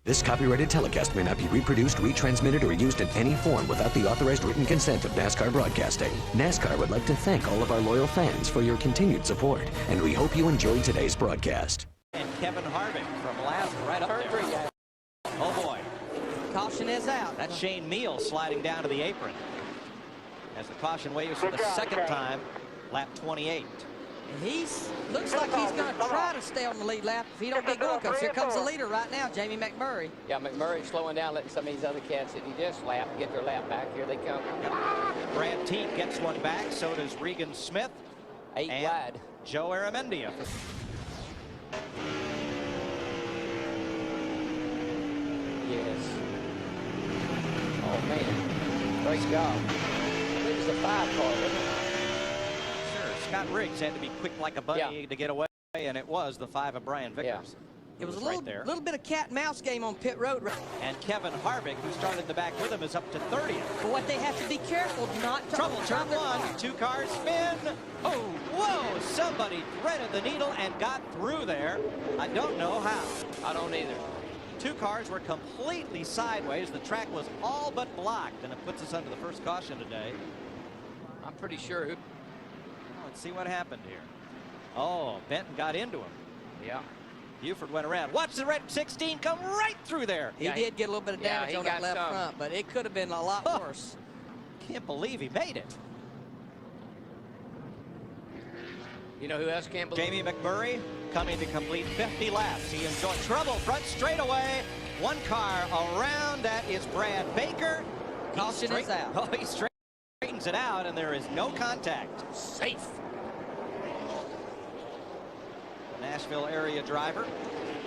This copyrighted telecast may not be reproduced, retransmitted, or used in any form without the authorized written consent of NASCAR Broadcasting. NASCAR would like to thank all of our loyal fans for your continued support, and we hope you enjoyed today's broadcast. And Kevin Harvick from last right up there. Oh boy. Caution is out. That's Shane Meal sliding down to the apron as the caution waves for the second time, lap 28. And looks like he's going to try to stay on the lead lap if he don't get going, because here comes the leader right now, Jamie McMurray. Yeah, McMurray's slowing down, letting some of these other cats that he just lapped get their lap back. Here they come. Brad Teat gets one back, so does Regan Smith. 8 wide. Joe Aramendia. Yes. Oh, man. Great job. It was the 5 car, wasn't it? Scott Riggs had to be quick like a bunny to get away, and it was the 5 of Brian Vickers. It was a little bit of cat and mouse game on pit road. And Kevin Harvick, who started the back with him, is up to 30th. But what they have to be careful not to trouble. Turn 1, 2 cars spin. Oh, whoa! Somebody threaded the needle and got through there. I don't know how. I don't either. 2 cars were completely sideways. The track was all but blocked, and it puts us under the first caution today. I'm pretty sure. Let's see what happened here. Oh, Benton got into him. Yeah. Buford went around. Watch the red 16 come right through there. He did get a little bit of damage on that left front, but it could have been a lot worse. Can't believe he made it. You know who else can't believe Jamie McMurray coming to complete 50 laps. He enjoyed trouble front straightaway. 1 car around. That is Brad Baker. Caution is out. Oh, he straightens it out, and there is no contact. Safe. Nashville area driver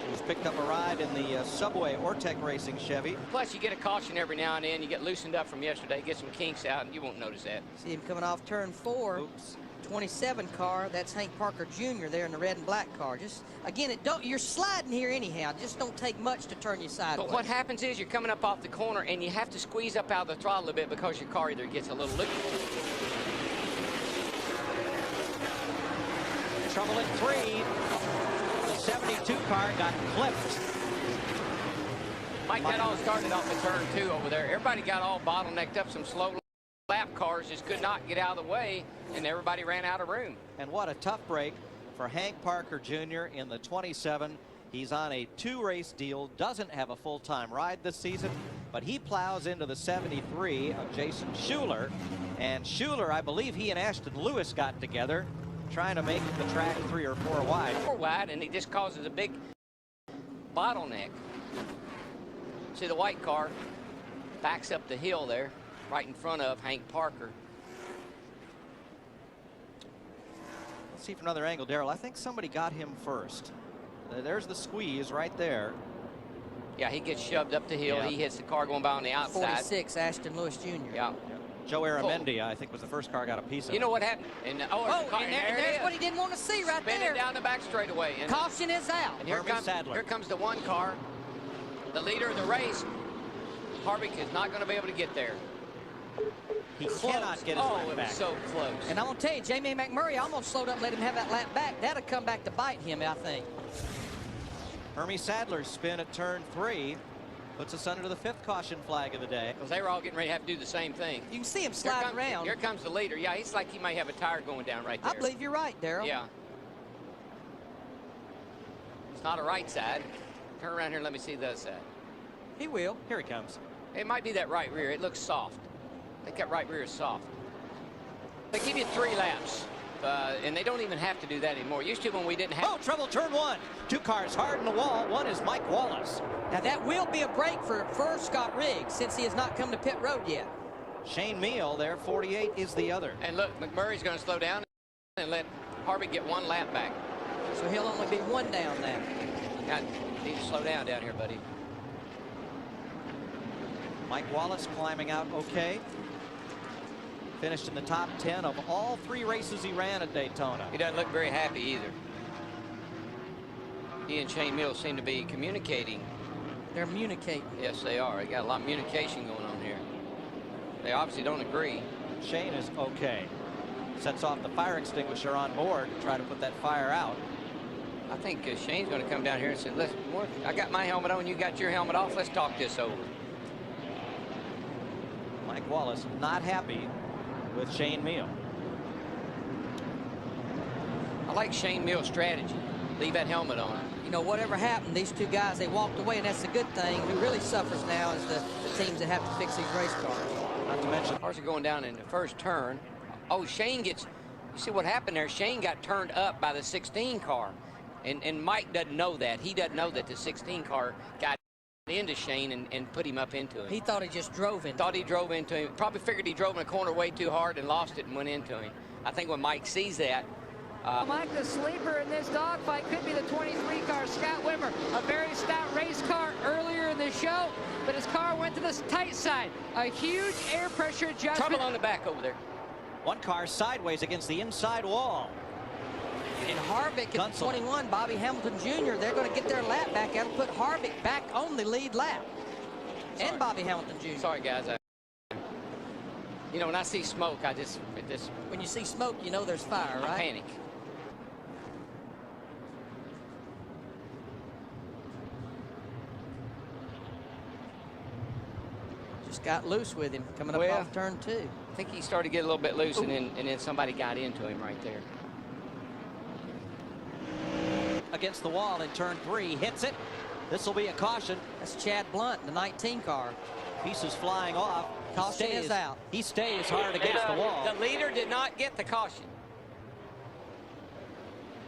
who's picked up a ride in the Subway Ortec Racing Chevy. Plus, you get a caution every now and then. You get loosened up from yesterday, get some kinks out, and you won't notice that. See him coming off turn 4. Oops. 27 car. That's Hank Parker Jr. there in the red and black car. Just again, you're sliding here anyhow. Just don't take much to turn you sideways. But what happens is you're coming up off the corner, and you have to squeeze up out of the throttle a bit because your car either gets a little loopy. Trouble at 3. The 72 car got clipped. Mike, that all started off at turn 2 over there. Everybody got all bottlenecked up. Some slow lap cars just could not get out of the way, and everybody ran out of room. And what a tough break for Hank Parker Jr. in the 27. He's on a 2-race deal, doesn't have a full-time ride this season, but he plows into the 73 of Jason Schuler. And Schuler, I believe he and Ashton Lewis got together trying to make the track 3 or 4 wide. 4 wide, and it just causes a big bottleneck. See, the white car backs up the hill there, right in front of Hank Parker. Let's see from another angle, Darrell. I think somebody got him first. There's the squeeze right there. Yeah, he gets shoved up the hill. Yeah. He hits the car going by on the outside. 46, Ashton Lewis Jr. Yeah. Joe Aramendia, I think, was the first car got a piece of You know what happened? And, there's what he didn't want to see right Spinning there. down the back straightaway. And Caution is out. And here comes the 1 car, the leader of the race. Harvick is not going to be able to get there. He cannot get his lap back. Was so close. And I'm going to tell you, Jamie McMurray almost slowed up and let him have that lap back. That'll come back to bite him, I think. Hermie Sadler's spin at turn 3 puts us under the 5th caution flag of the day. Because they were all getting ready to have to do the same thing. You can see him slide around. Here comes the leader. Yeah, he's like he may have a tire going down right there. I believe you're right, Darrell. Yeah. It's not a right side. Turn around here and let me see the other side. He will. Here he comes. It might be that right rear. It looks soft. I think that right rear is soft. They give you 3 laps. And they don't even have to do that anymore. Used to when we didn't have. Oh, trouble, turn 1. 2 cars hard in the wall. 1 is Mike Wallace. Now that will be a break for Scott Riggs, since he has not come to pit road yet. Shane Meal there, 48 is the other. And look, McMurray's going to slow down and let Harvick get 1 lap back. So he'll only be 1 down now. Now, you need to slow down here, buddy. Mike Wallace climbing out okay. Finished in the top 10 of all 3 races he ran at Daytona. He doesn't look very happy either. He and Shane Mills seem to be communicating. They're communicating. Yes, they are. They got a lot of communication going on here. They obviously don't agree. Shane is okay. Sets off the fire extinguisher on board to try to put that fire out. I think Shane's going to come down here and say, "Listen, I got my helmet on, you got your helmet off. Let's talk this over." Mike Wallace not happy with Shane Meal. I like Shane Mill's strategy. Leave that helmet on. You know, whatever happened, these two guys, they walked away, and that's a good thing. Who really suffers now is the teams that have to fix these race cars. Not to mention, Cars are going down in the first turn. Oh, Shane gets, you see what happened there? Shane got turned up by the 16 car. And Mike doesn't know that. He doesn't know that the 16 car got into Shane and put him up into him. He thought he just drove in. Thought he drove into him. Probably figured he drove in a corner way too hard and lost it and went into him. I think when Mike sees that, Mike, the sleeper in this dogfight could be the 23 car Scott Wimmer, a very stout race car earlier in the show, but his car went to the tight side. A huge air pressure adjustment. trouble on the back over there. one car sideways against the inside wall. And Harvick at 21, Bobby Hamilton Jr., they're going to get their lap back. That'll put Harvick back on the lead lap. Sorry. And Bobby Hamilton Jr. Sorry, guys. You know, when I see smoke, When you see smoke, you know there's fire, I right? panic. Just got loose with him coming up off turn 2. I think he started to get a little bit loose, and then somebody got into him right there. Against the wall in turn 3, hits it. This will be a caution. That's Chad Blunt, the 19 car. Pieces flying off. Caution is out. He stays hard against the wall. The leader did not get the caution.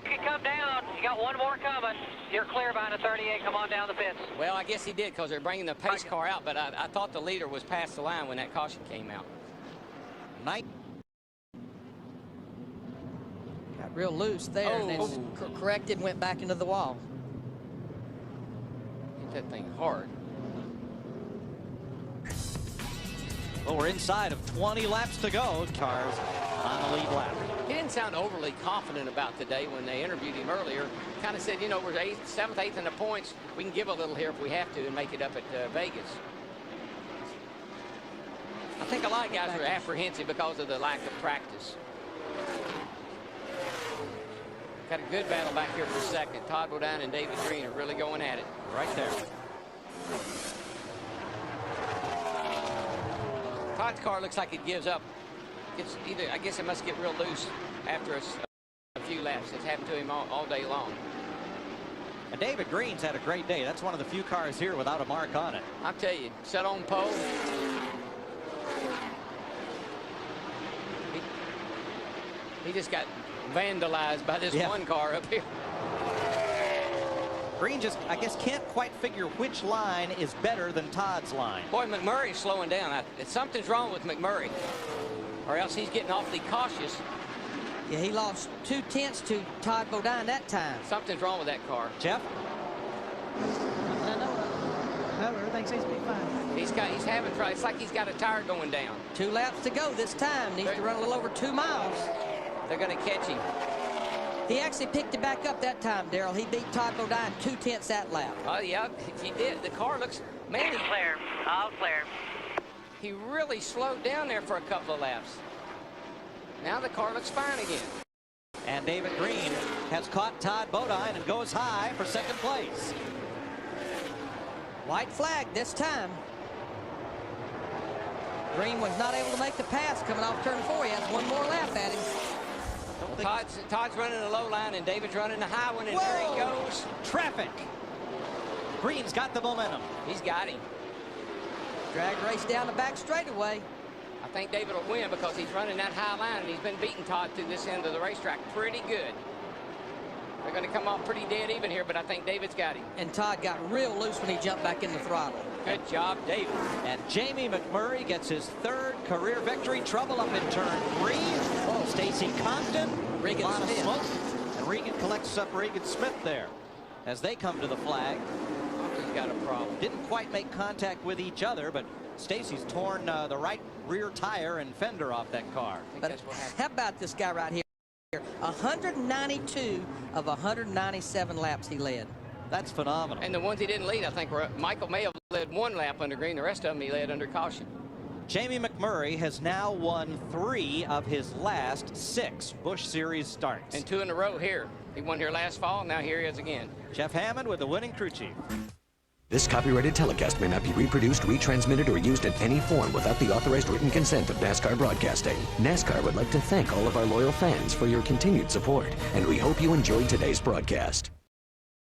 You can come down. You got one more coming. You're clear behind the 38. Come on down the pits. Well, I guess he did because they're bringing the pace car out, but I thought the leader was past the line when that caution came out. Got real loose there, and then corrected and went back into the wall. Hit that thing hard. Well, we're inside of 20 laps to go. Cars on the lead lap. He didn't sound overly confident about today when they interviewed him earlier. Kind of said, you know, we're 7th, 8th in the points. We can give a little here if we have to and make it up at Vegas. I think a lot of guys are apprehensive because of the lack of practice. Got a good battle back here for second. Todd Bodine and David Green are really going at it. Right there. Todd's car looks like it gives up. It's either, I guess it must get real loose after a few laps. It's happened to him all day long. And David Green's had a great day. That's one of the few cars here without a mark on it. I'll tell you, set on pole. He just got vandalized by this one car up here. Green just, I guess, can't quite figure which line is better than Todd's line. Boy, McMurray's slowing down. Something's wrong with McMurray, or else he's getting awfully cautious. Yeah, he lost 2/10 to Todd Bodine that time. Something's wrong with that car. Jeff? No, everything seems to be fine. He's having trouble. It's like he's got a tire going down. 2 laps to go this time. Needs to run a little over 2 miles. They're going to catch him. He actually picked it back up that time, Darrell. He beat Todd Bodine 2/10 that lap. Oh, yeah, he did. The car looks, man, Clear. All clear. he really slowed down there for a couple of laps. Now the car looks fine again. And David Green has caught Todd Bodine and goes high for second place. White flag this time. Green was not able to make the pass coming off turn 4. He has one more lap at him. Todd's running a low line and David's running a high one, and there he goes. Traffic. Green's got the momentum. He's got him. Drag race down the back straightaway. I think David will win because he's running that high line, and he's been beating Todd through this end of the racetrack pretty good. They're going to come off pretty dead even here, but I think David's got him. And Todd got real loose when he jumped back in the throttle. Good job, David. And Jamie McMurray gets his 3rd career victory. Trouble up in turn 3. Stacy Compton, Regan Smith. Smoke, and Regan collects up Regan Smith there as they come to the flag. Compton's got a problem. Didn't quite make contact with each other, but Stacy's torn the right rear tire and fender off that car. I think But that's what happened. how about this guy right here? 192 of 197 laps he led. That's phenomenal. And the ones he didn't lead, I think, were Michael may have led 1 lap under green. The rest of them he led under caution. Jamie McMurray has now won 3 of his last 6 Busch Series starts. And 2 in a row here. He won here last fall, now here he is again. Jeff Hammond with the winning crew chief. This copyrighted telecast may not be reproduced, retransmitted, or used in any form without the authorized written consent of NASCAR Broadcasting. NASCAR would like to thank all of our loyal fans for your continued support, and we hope you enjoyed today's broadcast.